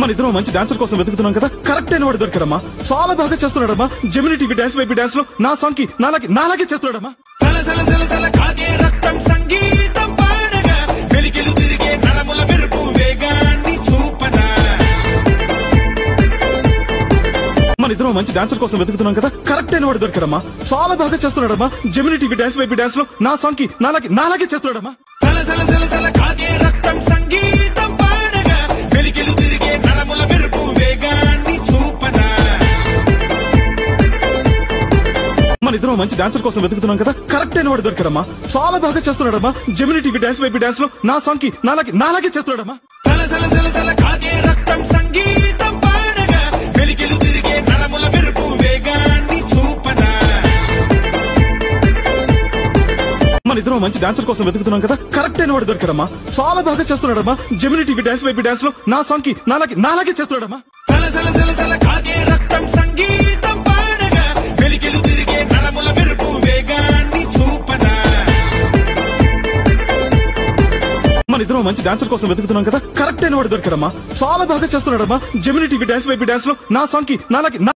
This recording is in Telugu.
మన ఇద్దరం మంచి డాన్సర్ కోసం వెతుకుతున్నాం కదా, కరెక్ట్ అయిన వాడు దొరికాడమ్మా. చాలా బాగా చేస్తున్నాడమ్మా. Gemini TV dance baby dance లో నా సాంగ్ కి నాలాగే చేస్తున్నాడమ్మా. మన ఇద్దరం మంచి డాన్సర్ కోసం వెతుకుతున్నాం కదా, కరెక్ట్ అయిన వాడు దొరికాడమ్మా. చాలా బాగా చేస్తున్నాడమ్మా. Gemini TV dance baby dance లో నా సాంగ్ కి నాలాగే చేస్తున్నాడమ్మా. మన ఇద్దరం మంచి డాన్సర్ కోసం వెతుకుతున్నాం కదా, కరెక్ట్ అయిన వాడు దొరికాడమ్మా. చాలా బాగా చేస్తున్నాడమ్మా. Gemini TV dance baby dance లో నా సాంగ్ కి నాలాగే చేస్తున్నాడమ్మా. మన ఇద్దరం మంచి డాన్సర్ కోసం వెతుకుతున్నాం కదా, కరెక్ట్ అయిన వాడు దొరికాడమ్మా. చాలా బాగా చేస్తున్నాడమ్మా. Gemini TV dance baby dance లో నా సాంగ్ కి నాలాగే చేస్తున్నాడమ్మా. మన ఇద్దరం మంచి డాన్సర్ కోసం వెతుకుతున్నాం కదా, కరెక్ట్ అయిన వాడు దొరికాడమ్మా. చాలా బాగా చేస్తున్నాడమ్మా. Gemini TV dance baby dance లో నా సాంగ్ కి